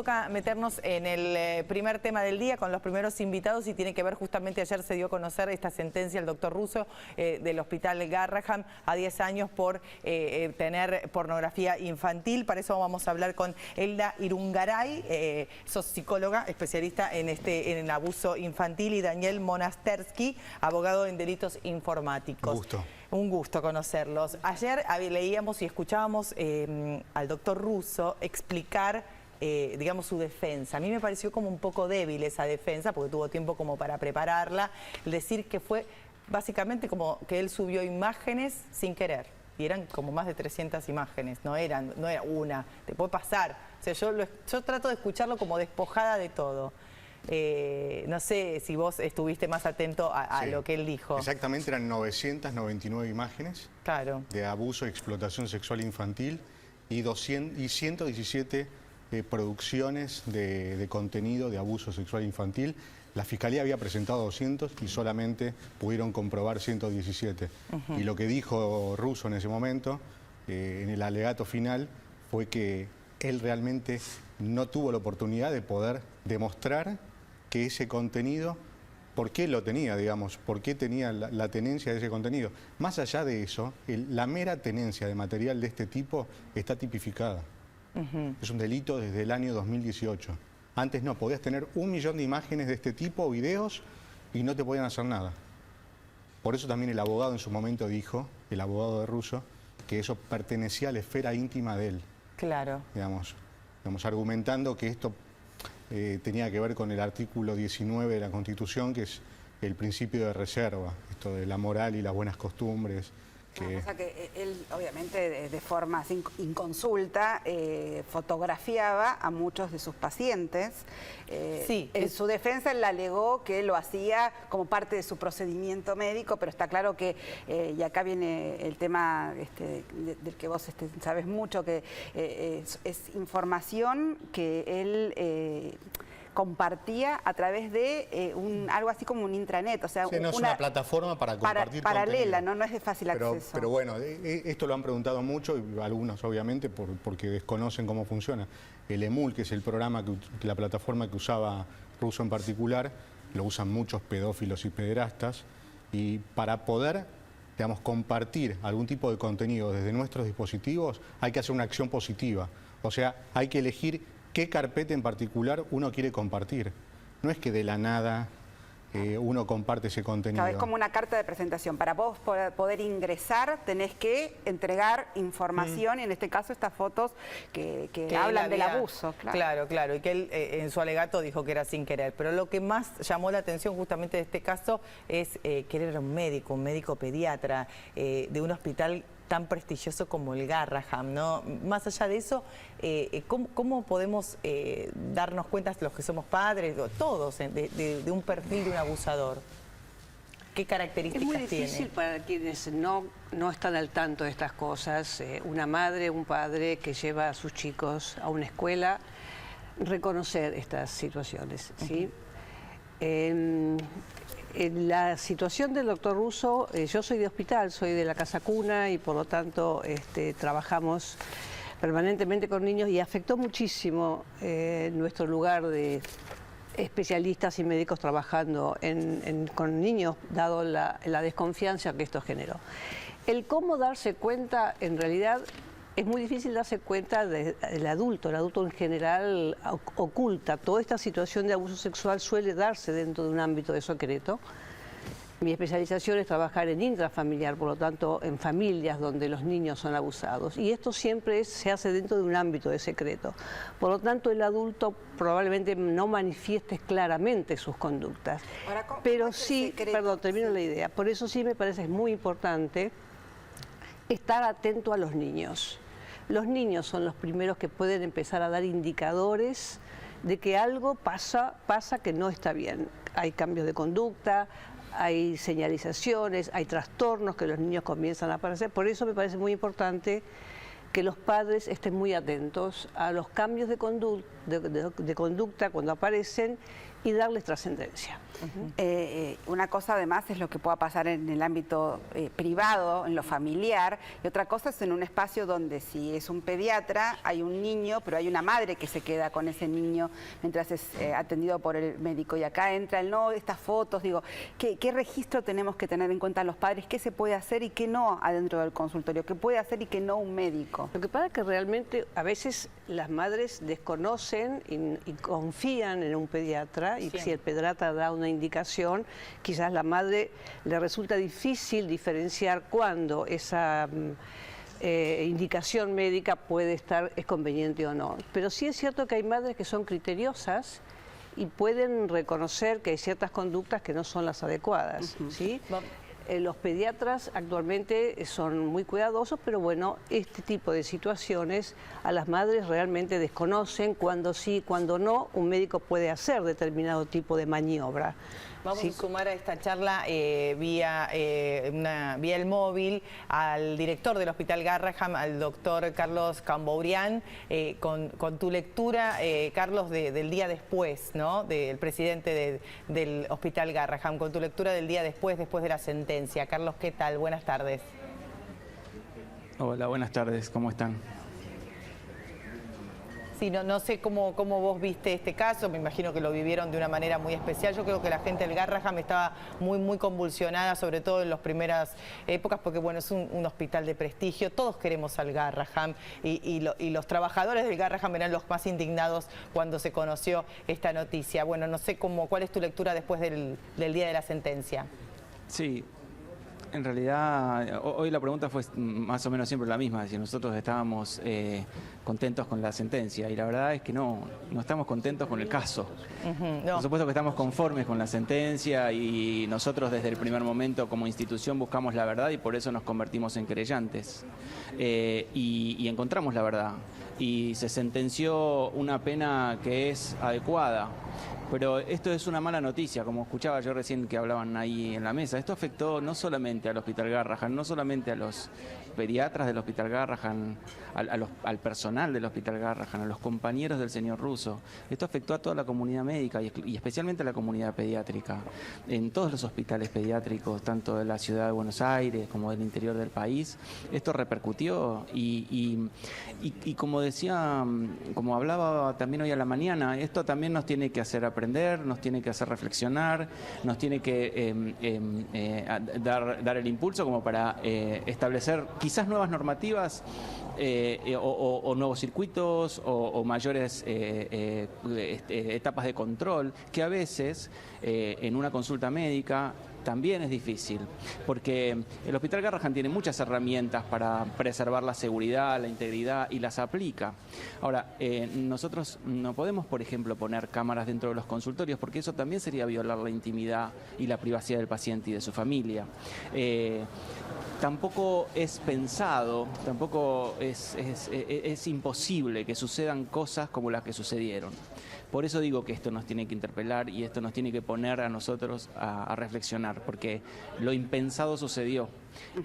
toca meternos en el primer tema del día con los primeros invitados y tiene que ver justamente, ayer se dio a conocer esta sentencia del doctor Russo del Hospital Garrahan a 10 años por tener pornografía infantil. Para eso vamos a hablar con Elda Irungaray, sos psicóloga, especialista en el abuso infantil, y Daniel Monastersky, abogado en delitos informáticos. Un gusto conocerlos. Ayer leíamos y escuchábamos al doctor Russo explicar, digamos, su defensa. A mí me pareció como un poco débil esa defensa, porque tuvo tiempo como para prepararla. Decir que fue básicamente como que él subió imágenes sin querer. Y eran como más de 300 imágenes, no era una, te puede pasar. O sea, yo trato de escucharlo como despojada de todo. No sé si vos estuviste más atento a lo que él dijo. Exactamente, eran 999 imágenes de abuso y explotación sexual infantil y 117 producciones de contenido de abuso sexual infantil. La Fiscalía había presentado 200 y solamente pudieron comprobar 117. Y lo que dijo Russo en ese momento, en el alegato final, fue que él realmente no tuvo la oportunidad de poder demostrar que ese contenido, ¿por qué lo tenía, digamos? ¿Por qué tenía la tenencia de ese contenido? Más allá de eso, la mera tenencia de material de este tipo está tipificada. Es un delito desde el año 2018. Antes no, podías tener 1 millón de imágenes de este tipo, videos, y no te podían hacer nada. Por eso también el abogado en su momento dijo, el abogado de Russo, que eso pertenecía a la esfera íntima de él. Claro. Digamos, argumentando que esto tenía que ver con el artículo 19 de la Constitución, que es el principio de reserva, esto de la moral y las buenas costumbres. Una cosa que él, obviamente, de forma inconsulta, fotografiaba a muchos de sus pacientes. En su defensa él alegó que lo hacía como parte de su procedimiento médico, pero está claro que, y acá viene el tema del que vos sabes mucho, que es información que él compartía a través de algo así como un intranet, o sea, no es una plataforma para compartir paralela, no es de fácil acceso. Pero bueno, esto lo han preguntado mucho, y algunos obviamente porque desconocen cómo funciona. El EMUL, que es el programa, la plataforma que usaba Russo en particular, lo usan muchos pedófilos y pederastas, y para poder, digamos, compartir algún tipo de contenido desde nuestros dispositivos hay que hacer una acción positiva, o sea, hay que elegir qué carpeta en particular uno quiere compartir. No es que de la nada uno comparte ese contenido. Es como una carta de presentación. Para vos poder ingresar tenés que entregar información, y en este caso estas fotos que hablan del abuso. Claro, y que él en su alegato dijo que era sin querer. Pero lo que más llamó la atención justamente de este caso es que él era un médico pediatra de un hospital tan prestigioso como el Garrahan, ¿no? Más allá de eso, ¿cómo podemos darnos cuenta, los que somos padres, todos, de un perfil de un abusador? ¿Qué características tiene? Es muy difícil para quienes no están al tanto de estas cosas, una madre, un padre que lleva a sus chicos a una escuela, reconocer estas situaciones, ¿sí? En la situación del doctor Russo, yo soy de hospital, soy de la Casa Cuna, y por lo tanto trabajamos permanentemente con niños, y afectó muchísimo nuestro lugar de especialistas y médicos trabajando con niños, dado la desconfianza que esto generó. El cómo darse cuenta, en realidad, es muy difícil darse cuenta del adulto. El adulto en general oculta. Toda esta situación de abuso sexual suele darse dentro de un ámbito de secreto. Mi especialización es trabajar en intrafamiliar, por lo tanto en familias donde los niños son abusados. Y esto siempre se hace dentro de un ámbito de secreto. Por lo tanto, el adulto probablemente no manifieste claramente sus conductas. Ahora, pero sí, perdón, termino la idea. Por eso sí me parece muy importante estar atento a los niños. Los niños son los primeros que pueden empezar a dar indicadores de que algo pasa que no está bien. Hay cambios de conducta, hay señalizaciones, hay trastornos que los niños comienzan a aparecer. Por eso me parece muy importante que los padres estén muy atentos a los cambios de conducta cuando aparecen, y darles trascendencia. Una cosa además es lo que pueda pasar en el ámbito privado, en lo familiar, y otra cosa es en un espacio donde si es un pediatra, hay un niño, pero hay una madre que se queda con ese niño mientras es atendido por el médico. Y acá entra estas fotos, digo, ¿qué registro tenemos que tener en cuenta los padres? ¿Qué se puede hacer y qué no adentro del consultorio? ¿Qué puede hacer y qué no un médico? Lo que pasa es que realmente a veces las madres desconocen y confían en un pediatra, y si el pediatra da una indicación, quizás la madre le resulta difícil diferenciar cuándo esa indicación médica es conveniente o no. Pero sí es cierto que hay madres que son criteriosas y pueden reconocer que hay ciertas conductas que no son las adecuadas, ¿sí? Los pediatras actualmente son muy cuidadosos, pero bueno, este tipo de situaciones a las madres realmente desconocen cuando sí, cuando no, un médico puede hacer determinado tipo de maniobra. Vamos a sumar a esta charla vía el móvil al director del Hospital Garrahan, al doctor Carlos Cambourian, con tu lectura, Carlos, del día después, ¿no? Del presidente del Hospital Garrahan, con tu lectura del día después de la sentencia. Carlos, ¿qué tal? Buenas tardes. Hola, buenas tardes, ¿cómo están? Sí, no sé cómo vos viste este caso, me imagino que lo vivieron de una manera muy especial. Yo creo que la gente del Garrahan estaba muy convulsionada, sobre todo en las primeras épocas, porque bueno, es un hospital de prestigio, todos queremos al Garrahan y los trabajadores del Garrahan eran los más indignados cuando se conoció esta noticia. Bueno, no sé cuál es tu lectura después del día de la sentencia. Sí. En realidad, hoy la pregunta fue más o menos siempre la misma, si nosotros estábamos contentos con la sentencia, y la verdad es que no estamos contentos con el caso. No. Por supuesto que estamos conformes con la sentencia y nosotros desde el primer momento como institución buscamos la verdad y por eso nos convertimos en querellantes. Y encontramos la verdad y se sentenció una pena que es adecuada. Pero esto es una mala noticia, como escuchaba yo recién que hablaban ahí en la mesa. Esto afectó no solamente al Hospital Garrahan, no solamente a los pediatras del Hospital Garrahan, al personal del Hospital Garrahan, a los compañeros del señor Russo. Esto afectó a toda la comunidad médica y especialmente a la comunidad pediátrica. En todos los hospitales pediátricos, tanto de la ciudad de Buenos Aires como del interior del país, esto repercutió y como decía, como hablaba también hoy a la mañana, esto también nos tiene que hacer aprender, nos tiene que hacer reflexionar, nos tiene que dar el impulso como para establecer quizás nuevas normativas o nuevos circuitos o mayores etapas de control que a veces en una consulta médica también es difícil, porque el Hospital Garrahan tiene muchas herramientas para preservar la seguridad, la integridad y las aplica. Ahora, nosotros no podemos, por ejemplo, poner cámaras dentro de los consultorios porque eso también sería violar la intimidad y la privacidad del paciente y de su familia. Tampoco es pensado, tampoco es imposible que sucedan cosas como las que sucedieron. Por eso digo que esto nos tiene que interpelar y esto nos tiene que poner a nosotros a reflexionar, porque lo impensado sucedió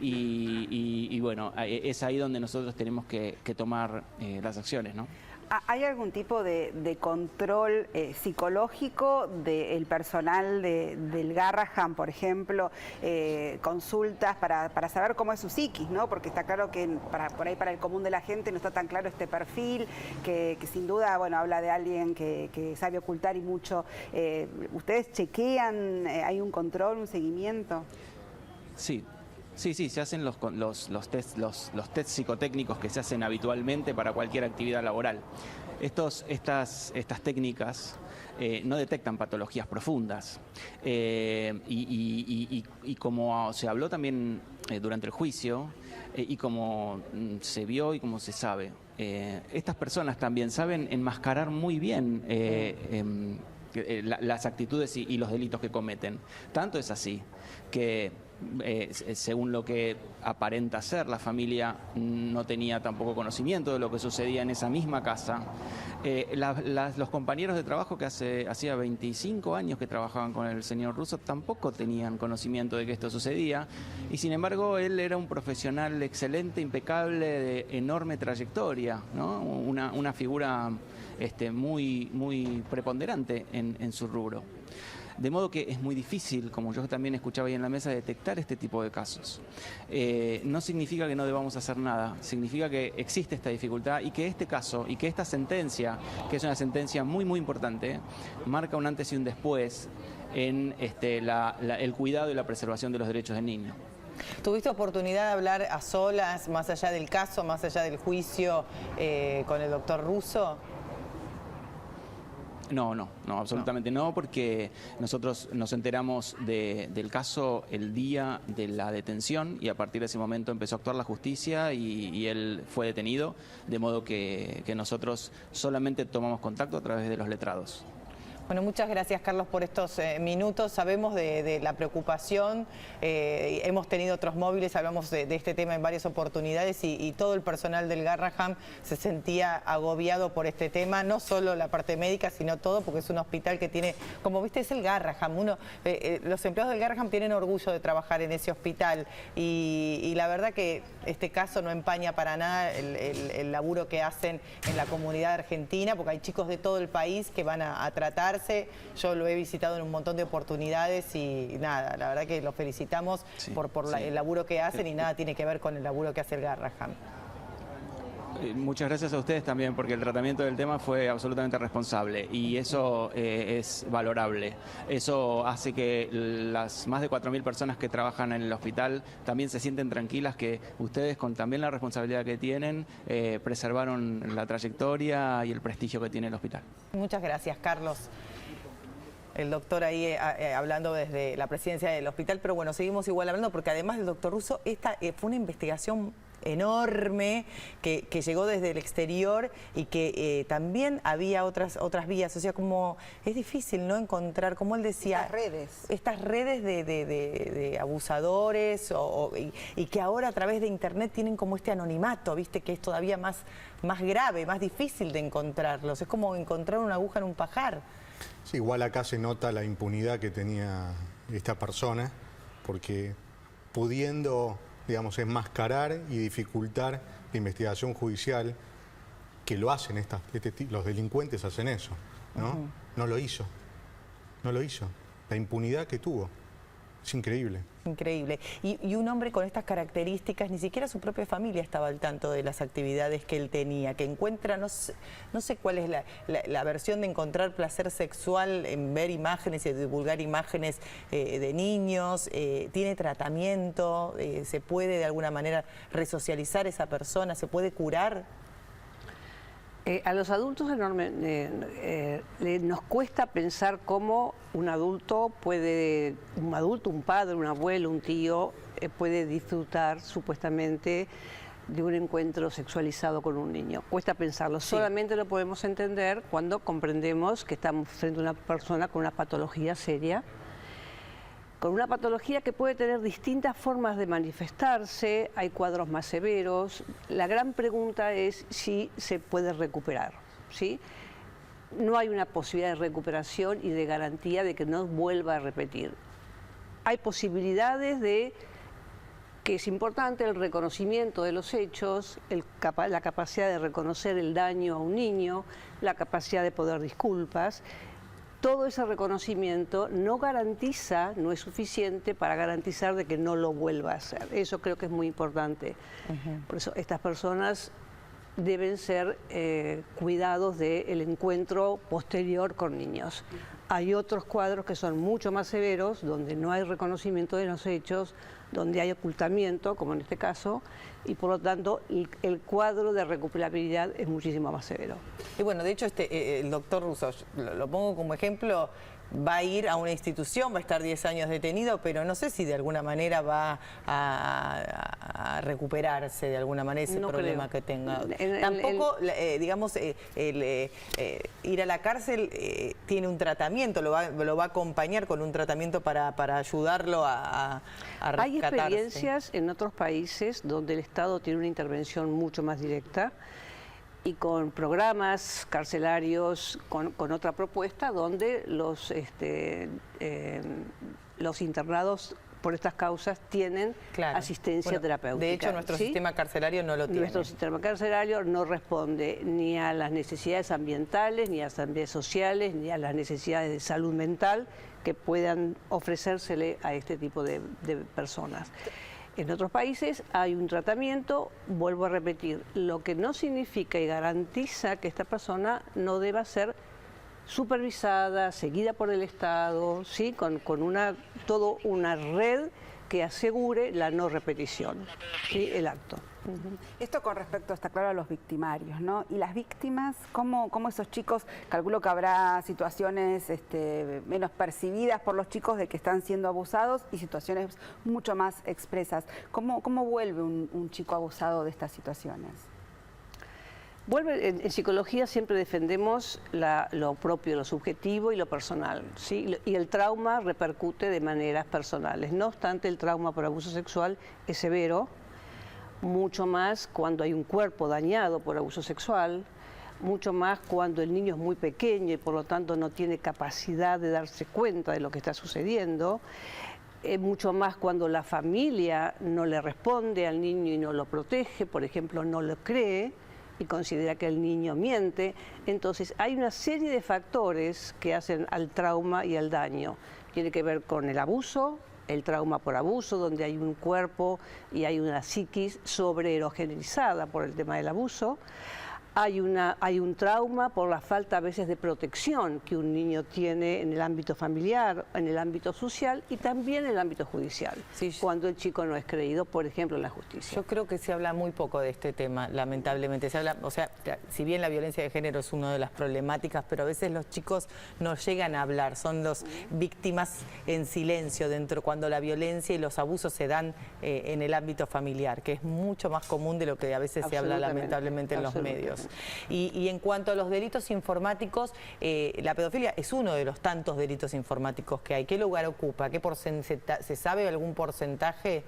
y bueno, es ahí donde nosotros tenemos que tomar las acciones, ¿no? ¿Hay algún tipo de control psicológico del personal del Garrahan, por ejemplo, consultas para saber cómo es su psiquis, ¿no? Porque está claro que por ahí para el común de la gente no está tan claro este perfil, que sin duda, bueno, habla de alguien que sabe ocultar y mucho. ¿Ustedes chequean, hay un control, un seguimiento? Sí. Sí, se hacen los test psicotécnicos que se hacen habitualmente para cualquier actividad laboral. Estas técnicas no detectan patologías profundas y como se habló también durante el juicio y como se vio y como se sabe, estas personas también saben enmascarar muy bien las actitudes y los delitos que cometen. Tanto es así que según lo que aparenta ser, la familia no tenía tampoco conocimiento de lo que sucedía en esa misma casa. Los compañeros de trabajo que hacía 25 años que trabajaban con el señor Russo tampoco tenían conocimiento de que esto sucedía, y sin embargo él era un profesional excelente, impecable, de enorme trayectoria, ¿no? Una figura muy preponderante en su rubro. De modo que es muy difícil, como yo también escuchaba ahí en la mesa, detectar este tipo de casos. No significa que no debamos hacer nada, significa que existe esta dificultad y que este caso y que esta sentencia, que es una sentencia muy importante, marca un antes y un después en el cuidado y la preservación de los derechos del niño. ¿Tuviste oportunidad de hablar a solas, más allá del caso, más allá del juicio, con el doctor Russo? No, absolutamente no, porque nosotros nos enteramos del caso el día de la detención y a partir de ese momento empezó a actuar la justicia y él fue detenido, de modo que nosotros solamente tomamos contacto a través de los letrados. Bueno, muchas gracias, Carlos, por estos minutos. Sabemos de la preocupación, hemos tenido otros móviles, hablamos de este tema en varias oportunidades y todo el personal del Garrahan se sentía agobiado por este tema, no solo la parte médica, sino todo, porque es un hospital que tiene, como viste, es el Garrahan. Los empleados del Garrahan tienen orgullo de trabajar en ese hospital y la verdad que este caso no empaña para nada el laburo que hacen en la comunidad argentina, porque hay chicos de todo el país que van a tratar. Yo lo he visitado en un montón de oportunidades y nada, la verdad que los felicitamos por el laburo que hacen y nada tiene que ver con el laburo que hace el Garrahan. Muchas gracias a ustedes también, porque el tratamiento del tema fue absolutamente responsable y eso es valorable. Eso hace que las más de 4.000 personas que trabajan en el hospital también se sienten tranquilas que ustedes, con también la responsabilidad que tienen, preservaron la trayectoria y el prestigio que tiene el hospital. Muchas gracias, Carlos. El doctor ahí hablando desde la presidencia del hospital, pero bueno, seguimos igual hablando porque además del doctor Russo, esta fue una investigación enorme que llegó desde el exterior y que también había otras vías, o sea, como es difícil no encontrar, como él decía, estas redes de abusadores y que ahora a través de internet tienen como este anonimato, viste, que es todavía más grave, más difícil de encontrarlos, es como encontrar una aguja en un pajar. Sí, igual acá se nota la impunidad que tenía esta persona, porque pudiendo, digamos, enmascarar y dificultar la investigación judicial, que lo hacen los delincuentes hacen eso, ¿no? No lo hizo. La impunidad que tuvo. Es increíble. Increíble. Y un hombre con estas características, ni siquiera su propia familia estaba al tanto de las actividades que él tenía, que encuentra, no sé cuál es la versión de encontrar placer sexual en ver imágenes y divulgar imágenes de niños, tiene tratamiento, se puede de alguna manera resocializar esa persona, se puede curar. A los adultos nos cuesta pensar cómo un adulto, un padre, un abuelo, un tío, puede disfrutar supuestamente de un encuentro sexualizado con un niño. Cuesta pensarlo, solamente lo podemos entender cuando comprendemos que estamos frente a una persona con una patología seria, con una patología que puede tener distintas formas de manifestarse, hay cuadros más severos. La gran pregunta es si se puede recuperar, ¿sí? No hay una posibilidad de recuperación y de garantía de que no vuelva a repetir. Hay posibilidades de que es importante el reconocimiento de los hechos, la capacidad de reconocer el daño a un niño, la capacidad de poder disculpas. Todo ese reconocimiento no es suficiente para garantizar de que no lo vuelva a hacer. Eso creo que es muy importante. Por eso estas personas deben ser cuidados del encuentro posterior con niños. Hay otros cuadros que son mucho más severos, donde no hay reconocimiento de los hechos, donde hay ocultamiento, como en este caso, y por lo tanto el cuadro de recuperabilidad es muchísimo más severo. Y bueno, de hecho el doctor Russo, lo pongo como ejemplo, va a ir a una institución, va a estar 10 años detenido, pero no sé si de alguna manera va a recuperarse de alguna manera ese problema que tenga. Tampoco, digamos, ir a la cárcel tiene un tratamiento, lo va a acompañar con un tratamiento para ayudarlo a rescatarse. Hay experiencias en otros países donde el Estado tiene una intervención mucho más directa y con programas carcelarios, con otra propuesta, donde los internados por estas causas tienen asistencia terapéutica. De hecho, nuestro sistema carcelario no lo tiene. Nuestro sistema carcelario no responde ni a las necesidades ambientales, ni a las necesidades sociales, ni a las necesidades de salud mental que puedan ofrecérsele a este tipo de personas. En otros países hay un tratamiento, vuelvo a repetir, lo que no significa y garantiza que esta persona no deba ser supervisada, seguida por el Estado, ¿sí? con toda una red que asegure la no repetición, ¿sí? El acto. Esto con respecto, está claro, a los victimarios, ¿no? Y las víctimas, ¿cómo esos chicos, calculo que habrá situaciones menos percibidas por los chicos de que están siendo abusados y situaciones mucho más expresas? ¿Cómo vuelve un chico abusado de estas situaciones? En psicología siempre defendemos lo propio, lo subjetivo y lo personal, ¿sí? Y el trauma repercute de maneras personales. No obstante, el trauma por abuso sexual es severo, mucho más cuando hay un cuerpo dañado por abuso sexual, mucho más cuando el niño es muy pequeño y por lo tanto no tiene capacidad de darse cuenta de lo que está sucediendo, mucho más cuando la familia no le responde al niño y no lo protege, por ejemplo, no lo cree y considera que el niño miente. Entonces hay una serie de factores que hacen al trauma y al daño. Tiene que ver con el abuso, el trauma por abuso, donde hay un cuerpo y hay una psiquis sobreerogenizada por el tema del abuso. Hay un trauma por la falta a veces de protección que un niño tiene en el ámbito familiar, en el ámbito social y también en el ámbito judicial, cuando el chico no es creído, por ejemplo, en la justicia. Yo creo que se habla muy poco de este tema, lamentablemente. Se habla, o sea, si bien la violencia de género es una de las problemáticas, pero a veces los chicos no llegan a hablar, son los víctimas en silencio dentro cuando la violencia y los abusos se dan en el ámbito familiar, que es mucho más común de lo que a veces se habla lamentablemente en los medios. Y en cuanto a los delitos informáticos, la pedofilia es uno de los tantos delitos informáticos que hay. ¿Qué lugar ocupa? ¿Se sabe algún porcentaje?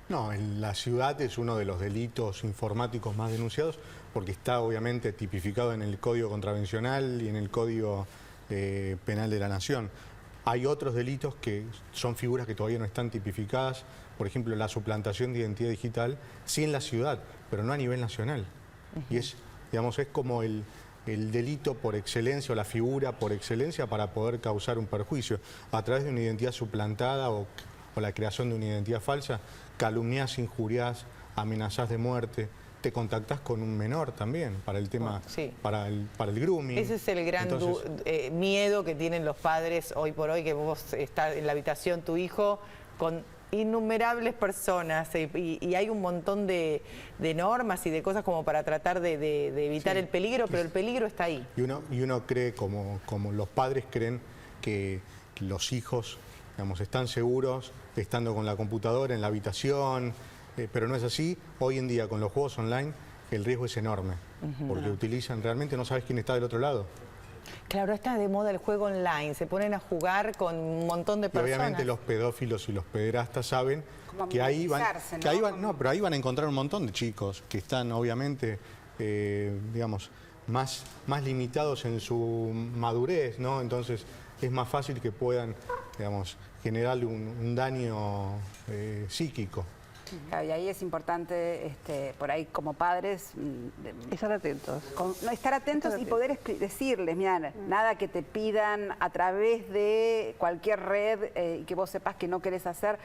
No, en la ciudad es uno de los delitos informáticos más denunciados porque está obviamente tipificado en el Código Contravencional y en el Código Penal de la Nación. Hay otros delitos que son figuras que todavía no están tipificadas, por ejemplo la suplantación de identidad digital, sí en la ciudad, pero no a nivel nacional. Y es, digamos, es como el delito por excelencia o la figura por excelencia para poder causar un perjuicio. A través de una identidad suplantada o la creación de una identidad falsa, calumnias, injurias, amenazas de muerte, te contactás con un menor también para el tema, para el grooming. Ese es el gran miedo que tienen los padres hoy por hoy, que vos estás en la habitación, tu hijo, con innumerables personas y hay un montón de normas y de cosas como para tratar de evitar el peligro, pero el peligro está ahí. Y uno cree, como los padres creen que los hijos, digamos, están seguros estando con la computadora en la habitación, pero no es así. Hoy en día con los juegos online el riesgo es enorme, porque utilizan, realmente no sabes quién está del otro lado. Claro, está de moda el juego online, se ponen a jugar con un montón de personas. Y obviamente los pedófilos y los pederastas saben que ahí van, pero ahí van a encontrar un montón de chicos que están obviamente, digamos, más limitados en su madurez, ¿no? Entonces es más fácil que puedan, digamos, generarle un daño psíquico. Claro, y ahí es importante, por ahí como padres... estar atentos. Estar atentos y poder decirles, mira, nada que te pidan a través de cualquier red y que vos sepas que no querés hacer,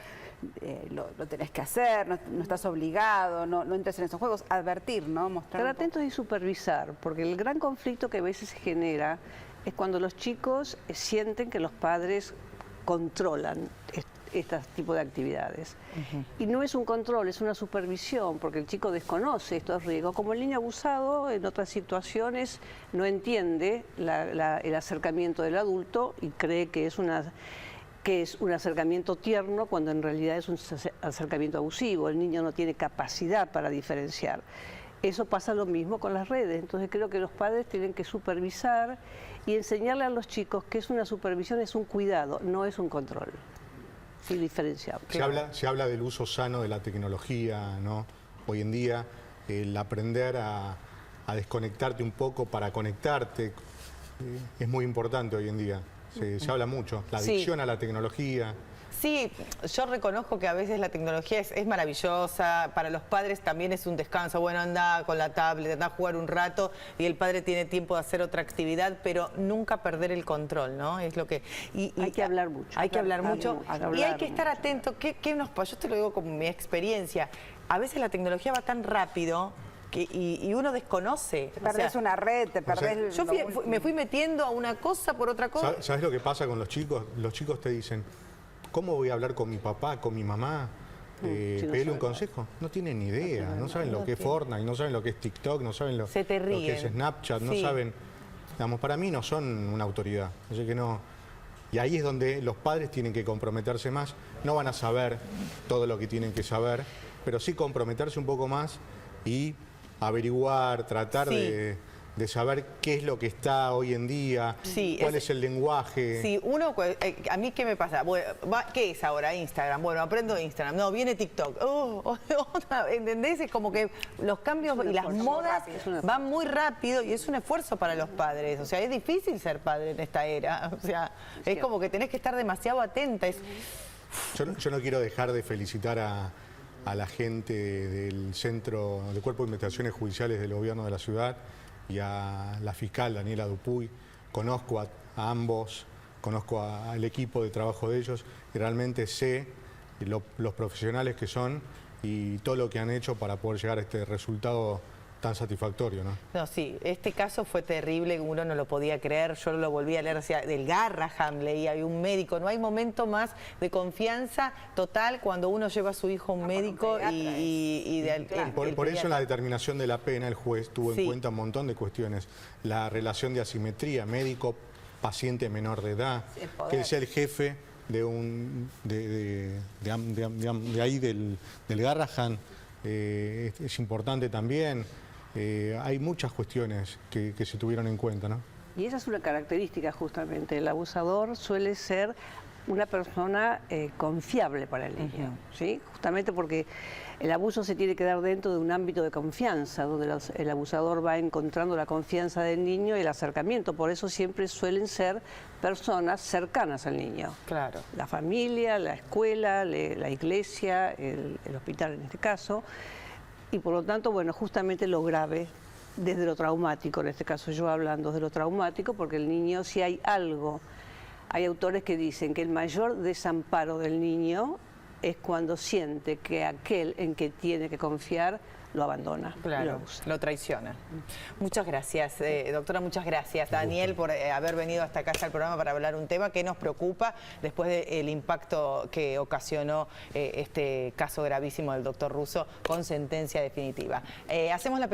lo tenés que hacer, no estás obligado, no entres en esos juegos, advertir, ¿no? Mostrar. Estar atentos y supervisar, porque el gran conflicto que a veces se genera es cuando los chicos sienten que los padres controlan este tipo de actividades. Y no es un control, es una supervisión, porque el chico desconoce estos riesgos. Como el niño abusado, en otras situaciones no entiende el acercamiento del adulto y cree que es un acercamiento tierno cuando en realidad es un acercamiento abusivo. El niño no tiene capacidad para diferenciar. Eso pasa lo mismo con las redes. Entonces creo que los padres tienen que supervisar y enseñarle a los chicos que es una supervisión, es un cuidado, no es un control. Sí, diferenciable. Se habla del uso sano de la tecnología, ¿no? Hoy en día, el aprender a desconectarte un poco para conectarte es muy importante hoy en día. Se habla mucho, la adicción a la tecnología. Sí, yo reconozco que a veces la tecnología es maravillosa, para los padres también es un descanso, bueno, anda con la tablet, anda a jugar un rato y el padre tiene tiempo de hacer otra actividad, pero nunca perder el control, ¿no? Es lo que... hay que hablar mucho. Hay que hablar mucho y hay que estar atento. ¿Qué nos pasa? Yo te lo digo como mi experiencia, a veces la tecnología va tan rápido y uno desconoce. Te perdés una red, te perdés... Yo me fui metiendo a una cosa por otra cosa. ¿Sabes lo que pasa con los chicos? Los chicos te dicen... ¿Cómo voy a hablar con mi papá, con mi mamá? Pedirle un consejo. No tienen ni idea, no saben lo que es Fortnite, no saben lo que es TikTok, no saben lo que es Snapchat, no saben... Digamos, para mí no son una autoridad, así que no... Y ahí es donde los padres tienen que comprometerse más. No van a saber todo lo que tienen que saber, pero sí comprometerse un poco más y averiguar, tratar de saber qué es lo que está hoy en día, cuál es el lenguaje. Sí, a mí ¿qué me pasa? Bueno, ¿qué es ahora? Instagram. Bueno, aprendo Instagram. No, viene TikTok. ¿Entendés? Es como que los cambios y las modas van muy rápido y es un esfuerzo para los padres. O sea, es difícil ser padre en esta era. O sea, es como que tenés que estar demasiado atenta. Yo no quiero dejar de felicitar a la gente del Centro de Cuerpo de Investigaciones Judiciales del Gobierno de la Ciudad y a la fiscal Daniela Dupuy. Conozco a ambos, conozco al equipo de trabajo de ellos y realmente sé los profesionales que son y todo lo que han hecho para poder llegar a este resultado tan satisfactorio, ¿no? No, sí, este caso fue terrible, uno no lo podía creer, yo lo volví a leer, o sea, del Garrahan leía, hay un médico, no hay momento más de confianza total cuando uno lleva a su hijo a un médico Por eso en la determinación de la pena el juez tuvo en cuenta un montón de cuestiones, la relación de asimetría, médico-paciente menor de edad, que sea el jefe de ahí del Garrahan, es importante también. Hay muchas cuestiones que se tuvieron en cuenta, ¿no? Y esa es una característica justamente. El abusador suele ser una persona confiable para el niño, ¿sí? Justamente porque el abuso se tiene que dar dentro de un ámbito de confianza, donde el abusador va encontrando la confianza del niño y el acercamiento. Por eso siempre suelen ser personas cercanas al niño. Claro. La familia, la escuela, la iglesia, el hospital en este caso. Y por lo tanto, bueno, justamente lo grave desde lo traumático, en este caso yo hablando de lo traumático, porque el niño, si hay algo, hay autores que dicen que el mayor desamparo del niño es cuando siente que aquel en que tiene que confiar lo abandona. Claro, lo traiciona. Muchas gracias, doctora, muchas gracias, Daniel, por haber venido hasta acá al programa para hablar un tema que nos preocupa después del impacto que ocasionó este caso gravísimo del doctor Russo con sentencia definitiva. Hacemos la